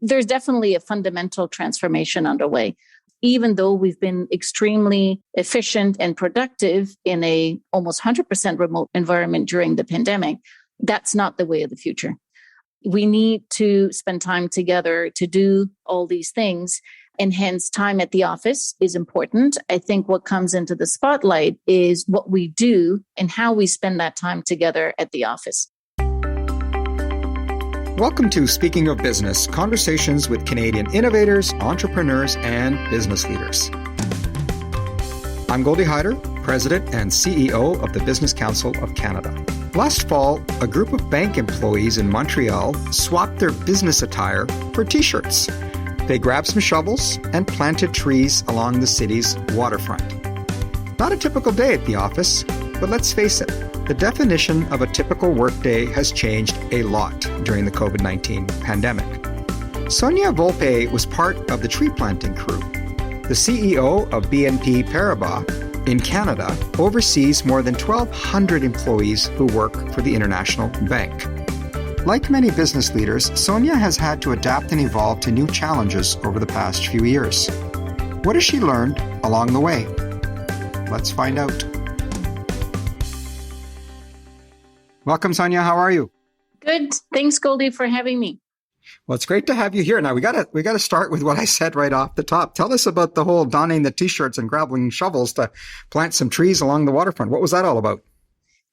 There's definitely a fundamental transformation underway. Even though we've been extremely efficient and productive in a almost 100% remote environment during the pandemic, that's not the way of the future. We need to spend time together to do all these things. And hence, time at the office is important. I think what comes into the spotlight is what we do and how we spend that time together at the office. Welcome to Speaking of Business, conversations with Canadian innovators, entrepreneurs, and business leaders. I'm Goldy Hyder, President and CEO of the Business Council of Canada. Last fall, a group of bank employees in Montreal swapped their business attire for T-shirts. They grabbed some shovels and planted trees along the city's waterfront. Not a typical day at the office, but let's face it, the definition of a typical workday has changed a lot during the COVID-19 pandemic. Sonia Volpe was part of the tree planting crew. The CEO of BNP Paribas in Canada oversees more than 1,200 employees who work for the International Bank. Like many business leaders, Sonia has had to adapt and evolve to new challenges over the past few years. What has she learned along the way? Let's find out. Welcome, Sonia. How are you? Good. Thanks, Goldie, for having me. Well, it's great to have you here. Now, we gotta start with what I said right off the top. Tell us about the whole donning the T-shirts and grabbing shovels to plant some trees along the waterfront. What was that all about?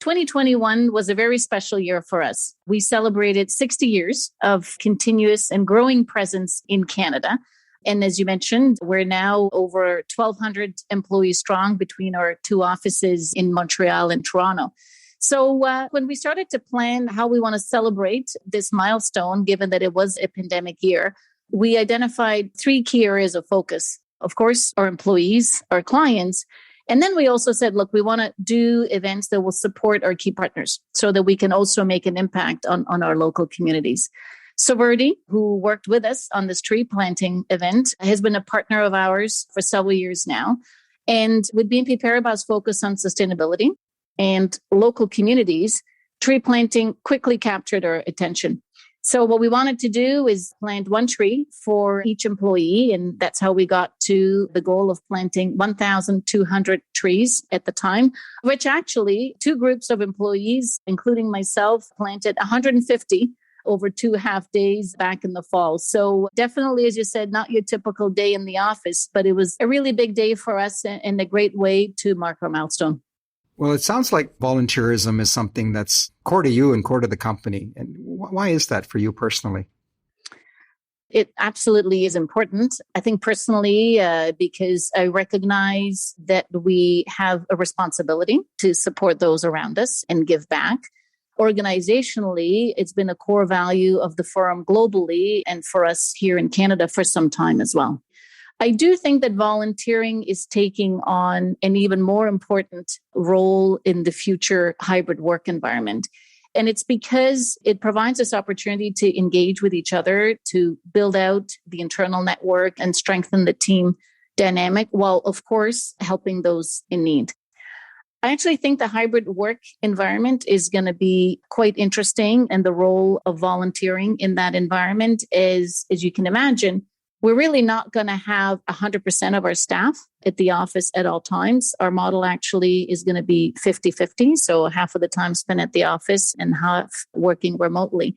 2021 was a very special year for us. We celebrated 60 years of continuous and growing presence in Canada. And as you mentioned, we're now over 1,200 employees strong between our two offices in Montreal and Toronto. So when we started to plan how we want to celebrate this milestone, given that it was a pandemic year, we identified three key areas of focus. Of course, our employees, our clients. And then we also said, look, we want to do events that will support our key partners so that we can also make an impact on our local communities. Soverdi, who worked with us on this tree planting event, has been a partner of ours for several years now. And with BNP Paribas' focus on sustainability and local communities, tree planting quickly captured our attention. So what we wanted to do is plant one tree for each employee. And that's how we got to the goal of planting 1,200 trees at the time, which actually two groups of employees, including myself, planted 150 over 2.5 days back in the fall. So definitely, as you said, not your typical day in the office, but it was a really big day for us and a great way to mark our milestone. Well, it sounds like volunteerism is something that's core to you and core to the company. And why is that for you personally? It absolutely is important. I think personally, because I recognize that we have a responsibility to support those around us and give back. Organizationally, it's been a core value of the firm globally and for us here in Canada for some time as well. I do think that volunteering is taking on an even more important role in the future hybrid work environment. And it's because it provides us opportunity to engage with each other, to build out the internal network and strengthen the team dynamic, while, of course, helping those in need. I actually think the hybrid work environment is going to be quite interesting, and the role of volunteering in that environment is, as you can imagine, we're really not going to have 100% of our staff at the office at all times. Our model actually is going to be 50-50. So half of the time spent at the office and half working remotely.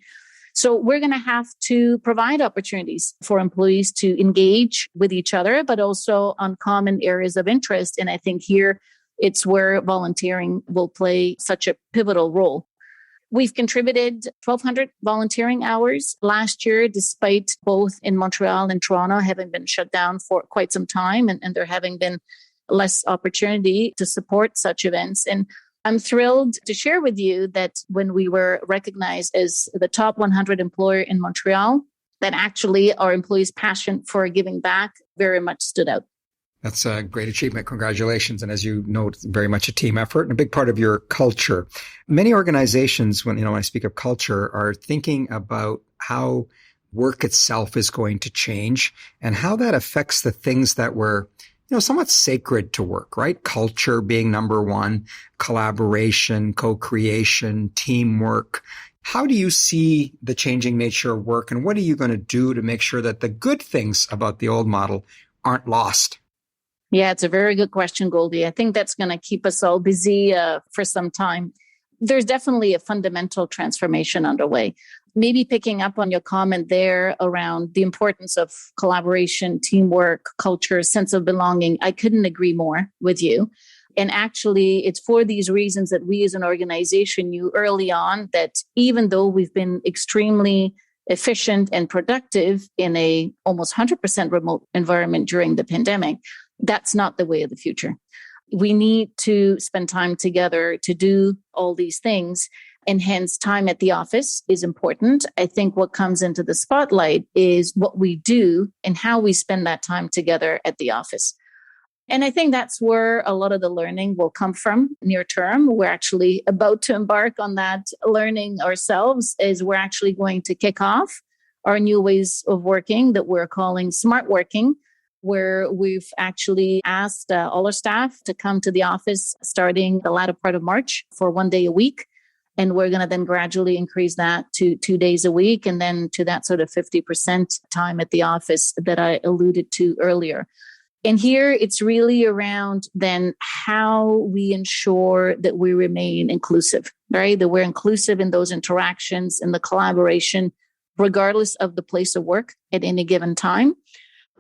So we're going to have to provide opportunities for employees to engage with each other, but also on common areas of interest. And I think here it's where volunteering will play such a pivotal role. We've contributed 1,200 volunteering hours last year, despite both in Montreal and Toronto having been shut down for quite some time and there having been less opportunity to support such events. And I'm thrilled to share with you that when we were recognized as the top 100 employer in Montreal, that actually our employees' passion for giving back very much stood out. That's a great achievement. Congratulations. And as you know, it's very much a team effort and a big part of your culture. Many organizations, when I speak of culture, are thinking about how work itself is going to change and how that affects the things that were, somewhat sacred to work, right? Culture being number one, collaboration, co-creation, teamwork. How do you see the changing nature of work, and what are you going to do to make sure that the good things about the old model aren't lost? Yeah, it's a very good question, Goldie. I think that's going to keep us all busy for some time. There's definitely a fundamental transformation underway. Maybe picking up on your comment there around the importance of collaboration, teamwork, culture, sense of belonging. I couldn't agree more with you. And actually, it's for these reasons that we as an organization knew early on that even though we've been extremely efficient and productive in a almost 100% remote environment during the pandemic, that's not the way of the future. We need to spend time together to do all these things. And hence, time at the office is important. I think what comes into the spotlight is what we do and how we spend that time together at the office. And I think that's where a lot of the learning will come from near term. We're actually about to embark on that learning ourselves, as we're actually going to kick off our new ways of working that we're calling smart working, where we've actually asked all our staff to come to the office starting the latter part of March for 1 day a week. And we're going to then gradually increase that to 2 days a week, and then to that sort of 50% time at the office that I alluded to earlier. And here it's really around then how we ensure that we remain inclusive, right? That we're inclusive in those interactions, in the collaboration, regardless of the place of work at any given time.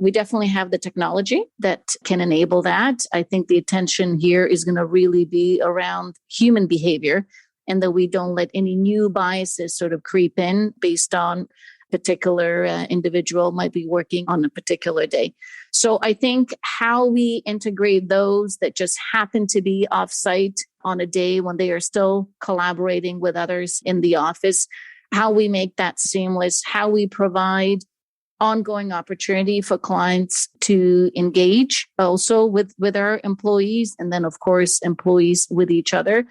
We definitely have the technology that can enable that. I think the attention here is going to really be around human behavior, and that we don't let any new biases sort of creep in based on particular individual might be working on a particular day. So I think how we integrate those that just happen to be offsite on a day when they are still collaborating with others in the office, how we make that seamless, how we provide ongoing opportunity for clients to engage also with our employees, and then of course employees with each other,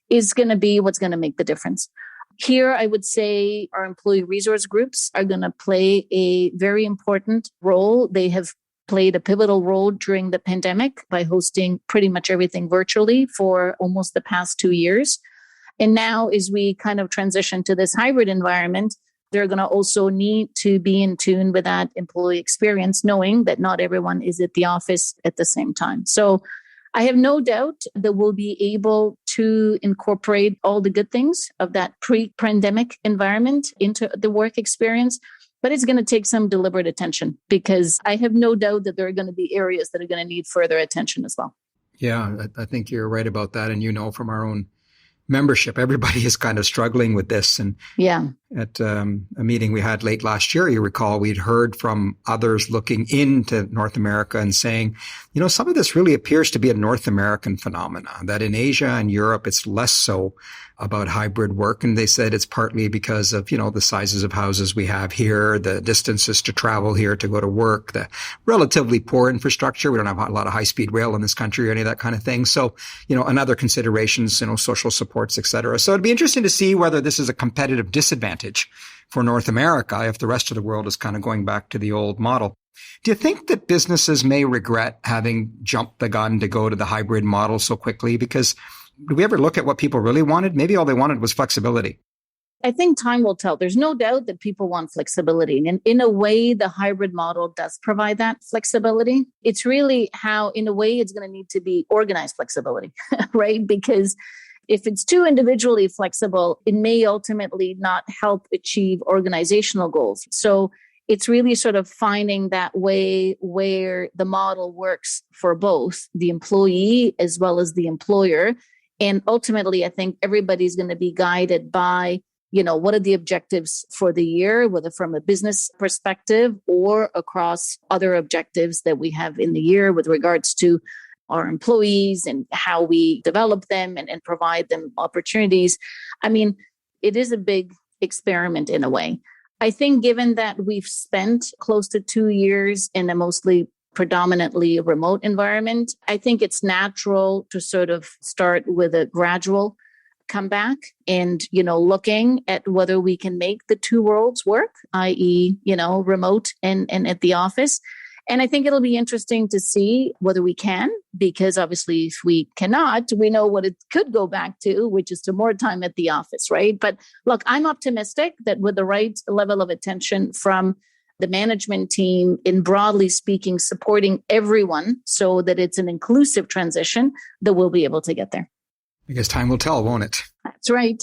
is going to be what's going to make the difference. Here, I would say our employee resource groups are going to play a very important role. They have played a pivotal role during the pandemic by hosting pretty much everything virtually for almost the past 2 years. And now, as we kind of transition to this hybrid environment, they're going to also need to be in tune with that employee experience, knowing that not everyone is at the office at the same time. So I have no doubt that we'll be able to incorporate all the good things of that pre-pandemic environment into the work experience, but it's going to take some deliberate attention, because I have no doubt that there are going to be areas that are going to need further attention as well. Yeah, I think you're right about that. And from our own membership, everybody is kind of struggling with this. And yeah, at a meeting we had late last year, you recall, we'd heard from others looking into North America and saying, some of this really appears to be a North American phenomenon, that in Asia and Europe, it's less so about hybrid work. And they said it's partly because of, the sizes of houses we have here, the distances to travel here to go to work, the relatively poor infrastructure. We don't have a lot of high-speed rail in this country or any of that kind of thing. So, and other considerations, social supports, et cetera. So it'd be interesting to see whether this is a competitive disadvantage for North America if the rest of the world is kind of going back to the old model. Do you think that businesses may regret having jumped the gun to go to the hybrid model so quickly? Because do we ever look at what people really wanted? Maybe all they wanted was flexibility. I think time will tell. There's no doubt that people want flexibility. And in a way, the hybrid model does provide that flexibility. It's really how, in a way, it's going to need to be organized flexibility, right? Because if it's too individually flexible, it may ultimately not help achieve organizational goals. So it's really sort of finding that way where the model works for both the employee as well as the employer. And ultimately, I think everybody's going to be guided by, what are the objectives for the year, whether from a business perspective or across other objectives that we have in the year with regards to our employees and how we develop them and provide them opportunities. I mean, it is a big experiment in a way. I think given that we've spent close to 2 years in a mostly predominantly remote environment, I think it's natural to sort of start with a gradual comeback and, looking at whether we can make the two worlds work, i.e., remote and at the office. And I think it'll be interesting to see whether we can, because obviously if we cannot, we know what it could go back to, which is to more time at the office, right? But look, I'm optimistic that with the right level of attention from the management team, in broadly speaking, supporting everyone so that it's an inclusive transition, that we'll be able to get there. I guess time will tell, won't it? That's right.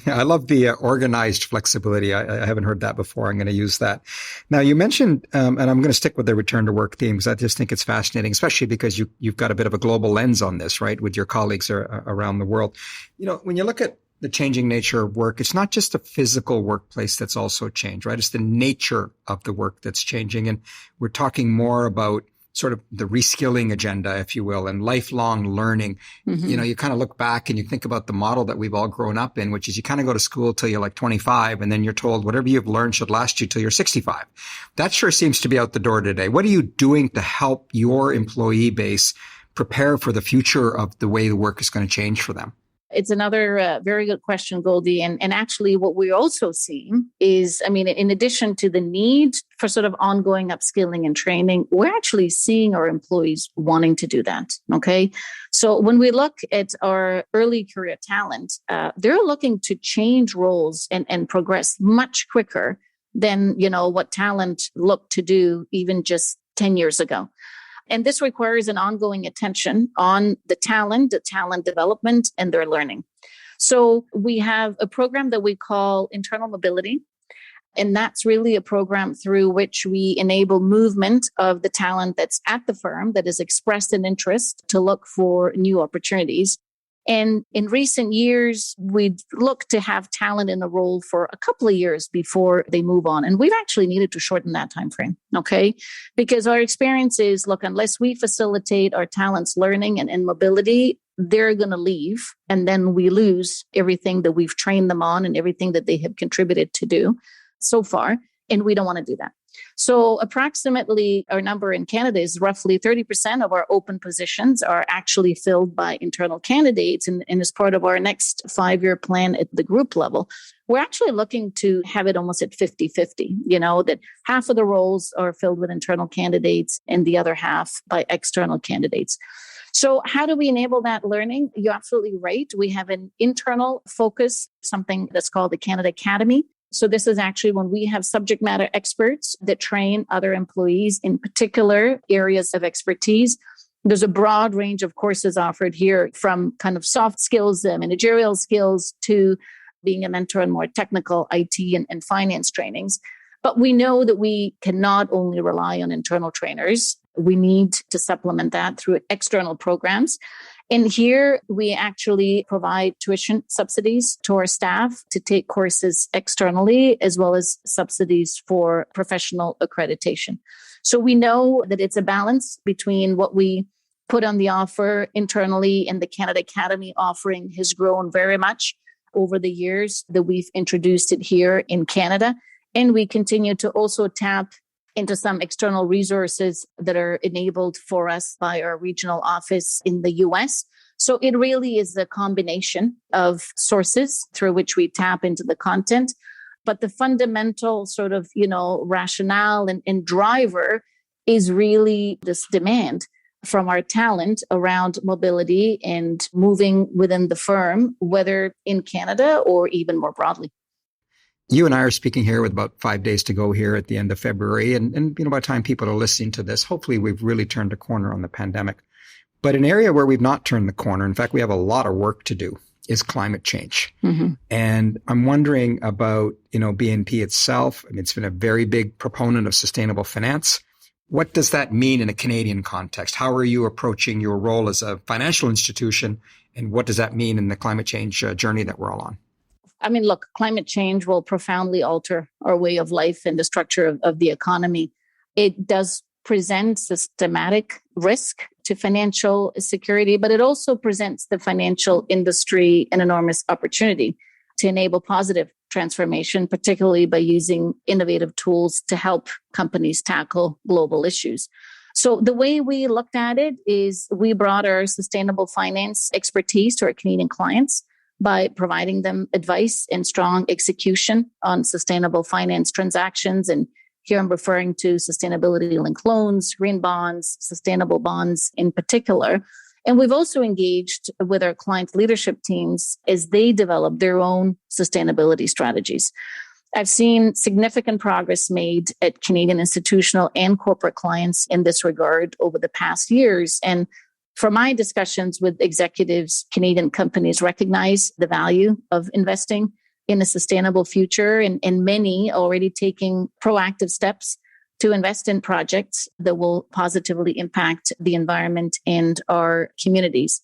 I love the organized flexibility. I haven't heard that before. I'm going to use that. Now, you mentioned, and I'm going to stick with the return to work theme because I just think it's fascinating, especially because you've got a bit of a global lens on this, right, with your colleagues around the world. You know, when you look at the changing nature of work, it's not just the physical workplace that's also changed, right? It's the nature of the work that's changing. And we're talking more about sort of the reskilling agenda, if you will, and lifelong learning. Mm-hmm. You know, you kind of look back and you think about the model that we've all grown up in, which is you kind of go to school till you're like 25 and then you're told whatever you've learned should last you till you're 65. That sure seems to be out the door today. What are you doing to help your employee base prepare for the future of the way the work is going to change for them? It's another very good question, Goldy. And actually what we're also seeing is, I mean, in addition to the need for sort of ongoing upskilling and training, we're actually seeing our employees wanting to do that. Okay. So when we look at our early career talent, they're looking to change roles and progress much quicker than, you know, what talent looked to do even just 10 years ago. And this requires an ongoing attention on the talent development, and their learning. So we have a program that we call Internal Mobility. And that's really a program through which we enable movement of the talent that's at the firm that has expressed an interest to look for new opportunities. And in recent years, we'd look to have talent in the role for a couple of years before they move on. And we've actually needed to shorten that time frame, okay? Because our experience is, look, unless we facilitate our talent's learning and mobility, they're going to leave. And then we lose everything that we've trained them on and everything that they have contributed to do so far. And we don't want to do that. So approximately our number in Canada is roughly 30% of our open positions are actually filled by internal candidates. And as part of our next 5-year plan at the group level, we're actually looking to have it almost at 50-50, you know, that half of the roles are filled with internal candidates and the other half by external candidates. So how do we enable that learning? You're absolutely right. We have an internal focus, something that's called the Canada Academy. So this is actually when we have subject matter experts that train other employees in particular areas of expertise. There's a broad range of courses offered here, from kind of soft skills, managerial skills, to being a mentor and more technical IT and finance trainings. But we know that we cannot only rely on internal trainers. We need to supplement that through external programs. And here we actually provide tuition subsidies to our staff to take courses externally, as well as subsidies for professional accreditation. So we know that it's a balance between what we put on the offer internally, and the Canada Academy offering has grown very much over the years that we've introduced it here in Canada. And we continue to also tap into some external resources that are enabled for us by our regional office in the US. So it really is a combination of sources through which we tap into the content. But the fundamental sort of, you know, rationale and driver is really this demand from our talent around mobility and moving within the firm, whether in Canada or even more broadly. You and I are speaking here with about 5 days to go here at the end of February. And you know, by the time people are listening to this, hopefully we've really turned a corner on the pandemic. But an area where we've not turned the corner, in fact, we have a lot of work to do, is climate change. Mm-hmm. And I'm wondering about, you know, BNP itself. I mean, it's been a very big proponent of sustainable finance. What does that mean in a Canadian context? How are you approaching your role as a financial institution? And what does that mean in the climate change journey that we're all on? I mean, look, climate change will profoundly alter our way of life and the structure of the economy. It does present systematic risk to financial security, but it also presents the financial industry an enormous opportunity to enable positive transformation, particularly by using innovative tools to help companies tackle global issues. So the way we looked at it is we brought our sustainable finance expertise to our Canadian clients by providing them advice and strong execution on sustainable finance transactions and Here I'm referring to sustainability-linked loans, green bonds, sustainable bonds in particular. And we've also engaged with our client leadership teams as they develop their own sustainability strategies. I've seen significant progress made at Canadian institutional and corporate clients in this regard over the past years. And from my discussions with executives, Canadian companies recognize the value of investing in a sustainable future, and many already taking proactive steps to invest in projects that will positively impact the environment and our communities.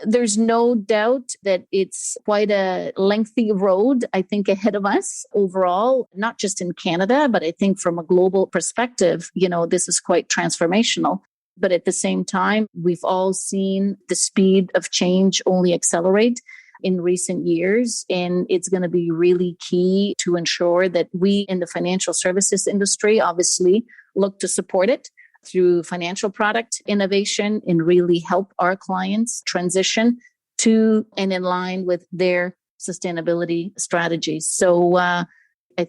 There's no doubt that it's quite a lengthy road, I think, ahead of us overall, not just in Canada, but I think from a global perspective, this is quite transformational. But at the same time, we've all seen the speed of change only accelerate in recent years. And it's going to be really key to ensure that we in the financial services industry obviously look to support it through financial product innovation and really help our clients transition to and in line with their sustainability strategies. So I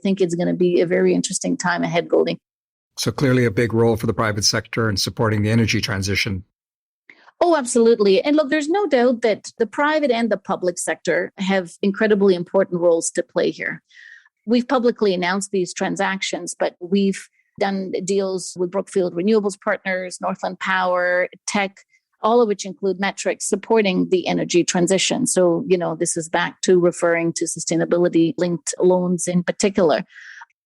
think it's going to be a very interesting time ahead, Goldy. So clearly a big role for the private sector in supporting the energy transition. Oh, absolutely. And look, there's no doubt that the private and the public sector have incredibly important roles to play here. We've publicly announced these transactions, but we've done deals with Brookfield Renewables Partners, Northland Power, Tech, all of which include metrics supporting the energy transition. So, this is back to referring to sustainability-linked loans in particular.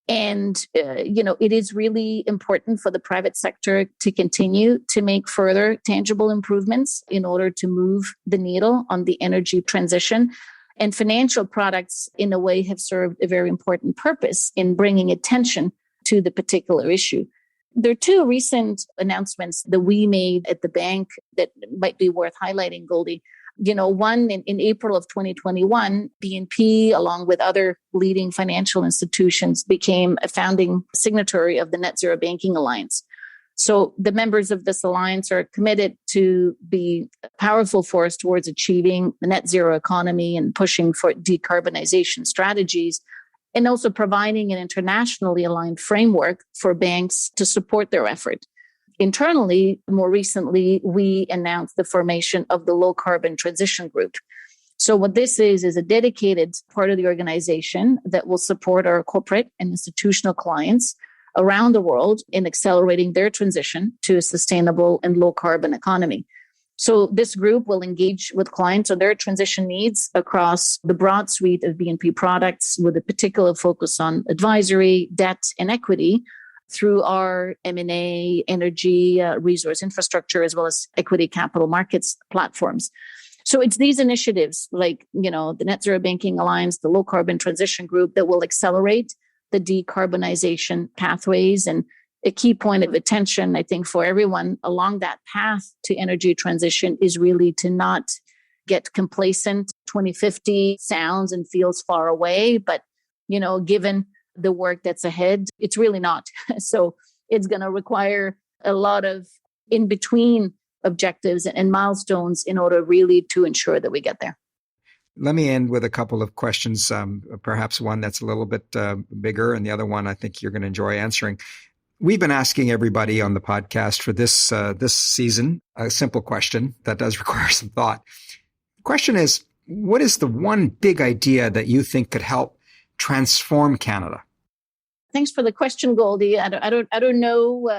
And, it is really important for the private sector to continue to make further tangible improvements in order to move the needle on the energy transition. And financial products, in a way, have served a very important purpose in bringing attention to the particular issue. There are two recent announcements that we made at the bank that might be worth highlighting, Goldy. One in April of 2021, BNP, along with other leading financial institutions, became a founding signatory of the Net Zero Banking Alliance. So the members of this alliance are committed to be a powerful force towards achieving the net zero economy and pushing for decarbonization strategies, and also providing an internationally aligned framework for banks to support their effort. Internally, more recently, we announced the formation of the Low Carbon Transition Group. So what this is a dedicated part of the organization that will support our corporate and institutional clients around the world in accelerating their transition to a sustainable and low carbon economy. So this group will engage with clients on their transition needs across the broad suite of BNP products, with a particular focus on advisory, debt, and equity through our M&A, energy, resource infrastructure, as well as equity capital markets platforms. So it's these initiatives like, the Net Zero Banking Alliance, the Low Carbon Transition Group, that will accelerate the decarbonization pathways. And a key point of attention, I think, for everyone along that path to energy transition is really to not get complacent. 2050 sounds and feels far away, but, given the work that's ahead, it's really not. So it's going to require a lot of in-between objectives and milestones in order really to ensure that we get there. Let me end with a couple of questions, perhaps one that's a little bit bigger, and the other one I think you're going to enjoy answering. We've been asking everybody on the podcast for this season a simple question that does require some thought. The question is, what is the one big idea that you think could help transform Canada? Thanks for the question, Goldy. I don't know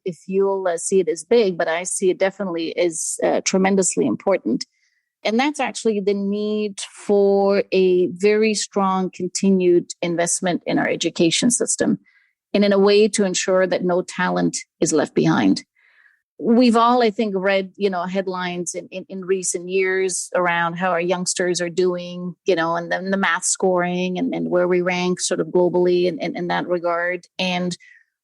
if you'll see it as big, but I see it definitely as tremendously important. And that's actually the need for a very strong continued investment in our education system, and in a way to ensure that no talent is left behind. We've all, I think, read, headlines in recent years around how our youngsters are doing, and then the math scoring and where we rank sort of globally in that regard. And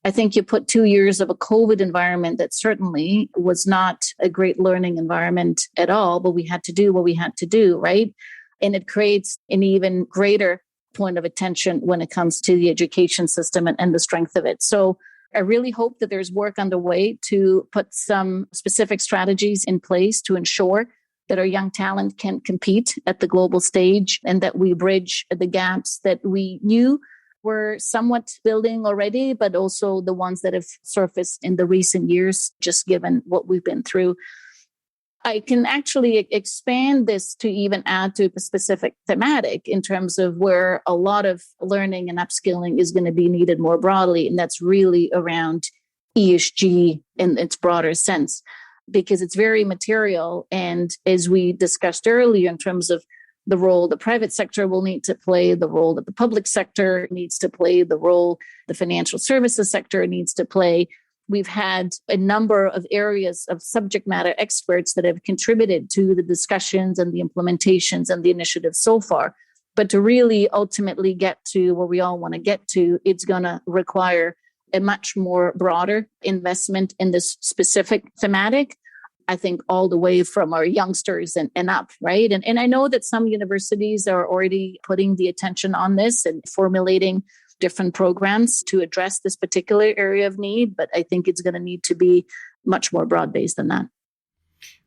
I think you put 2 years of a COVID environment that certainly was not a great learning environment at all, but we had to do what we had to do, right? And it creates an even greater point of attention when it comes to the education system and the strength of it. So I really hope that there's work underway to put some specific strategies in place to ensure that our young talent can compete at the global stage, and that we bridge the gaps that we knew we're somewhat building already, but also the ones that have surfaced in the recent years, just given what we've been through. I can actually expand this to even add to a specific thematic in terms of where a lot of learning and upskilling is going to be needed more broadly. And that's really around ESG in its broader sense, because it's very material. And as we discussed earlier, in terms of the role the private sector will need to play, the role that the public sector needs to play, the role the financial services sector needs to play, we've had a number of areas of subject matter experts that have contributed to the discussions and the implementations and the initiatives so far. But to really ultimately get to where we all want to get to, it's going to require a much more broader investment in this specific thematic, I think all the way from our youngsters and up, right? And I know that some universities are already putting the attention on this and formulating different programs to address this particular area of need, but I think it's going to need to be much more broad-based than that.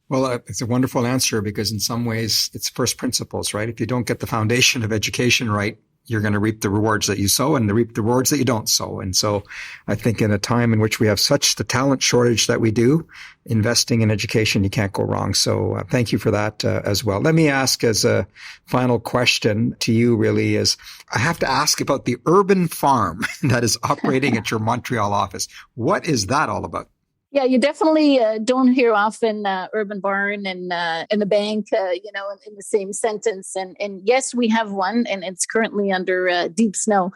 Well, it's a wonderful answer because in some ways it's first principles, right? If you don't get the foundation of education right, you're going to reap the rewards that you sow and reap the rewards that you don't sow. And so I think in a time in which we have such the talent shortage that we do, investing in education, you can't go wrong. So thank you for that as well. Let me ask as a final question to you really is, I have to ask about the urban farm that is operating at your Montreal office. What is that all about? Yeah, you definitely don't hear often urban barn and a bank, in the same sentence. And yes, we have one, and it's currently under deep snow.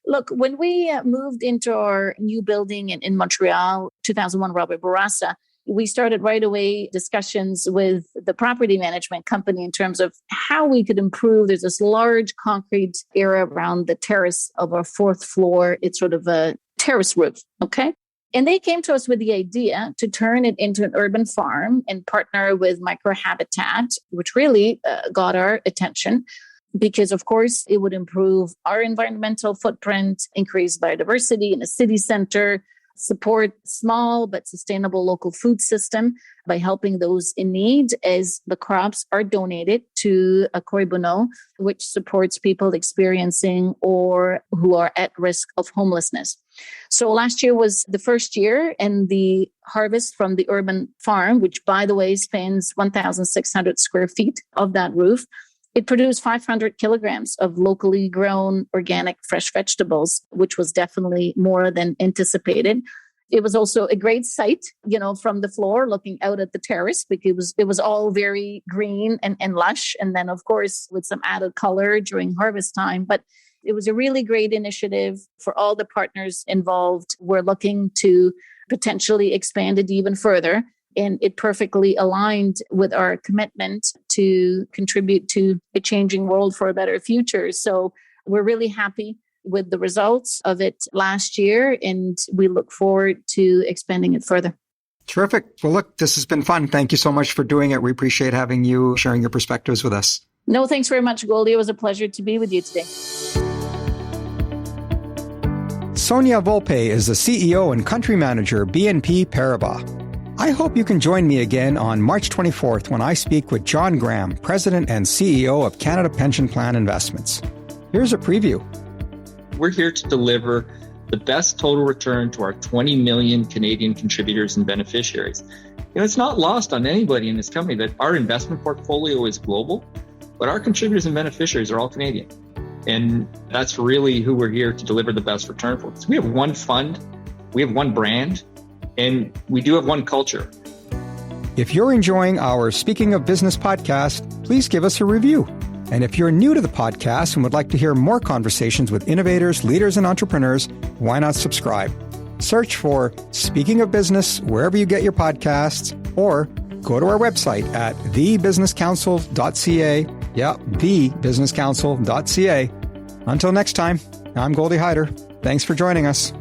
Look, when we moved into our new building in Montreal, 2001 Robert Bourassa, we started right away discussions with the property management company in terms of how we could improve. There's this large concrete area around the terrace of our fourth floor. It's sort of a terrace roof, okay? And they came to us with the idea to turn it into an urban farm and partner with Microhabitat, which really got our attention because, of course, it would improve our environmental footprint, increase biodiversity in a city center, support small but sustainable local food system by helping those in need as the crops are donated to a Corps Bonneau, which supports people experiencing or who are at risk of homelessness. So last year was the first year, and the harvest from the urban farm, which, by the way, spans 1,600 square feet of that roof, it produced 500 kilograms of locally grown organic fresh vegetables, which was definitely more than anticipated. It was also a great sight, from the floor looking out at the terrace, because it was all very green and lush. And then, of course, with some added color during harvest time. But it was a really great initiative for all the partners involved. We're looking to potentially expand it even further. And it perfectly aligned with our commitment to contribute to a changing world for a better future. So we're really happy with the results of it last year, and we look forward to expanding it further. Terrific. Well, look, this has been fun. Thank you so much for doing it. We appreciate having you sharing your perspectives with us. No, thanks very much, Goldy. It was a pleasure to be with you today. Sonia Volpe is the CEO and Country Manager, BNP Paribas. I hope you can join me again on March 24th when I speak with John Graham, President and CEO of Canada Pension Plan Investments. Here's a preview. We're here to deliver the best total return to our 20 million Canadian contributors and beneficiaries. It's not lost on anybody in this company that our investment portfolio is global, but our contributors and beneficiaries are all Canadian. And that's really who we're here to deliver the best return for. So we have one fund, we have one brand, and we do have one culture. If you're enjoying our Speaking of Business podcast, please give us a review. And if you're new to the podcast and would like to hear more conversations with innovators, leaders, and entrepreneurs, why not subscribe? Search for Speaking of Business wherever you get your podcasts, or go to our website at thebusinesscouncil.ca. Yeah, thebusinesscouncil.ca. Until next time, I'm Goldy Hyder. Thanks for joining us.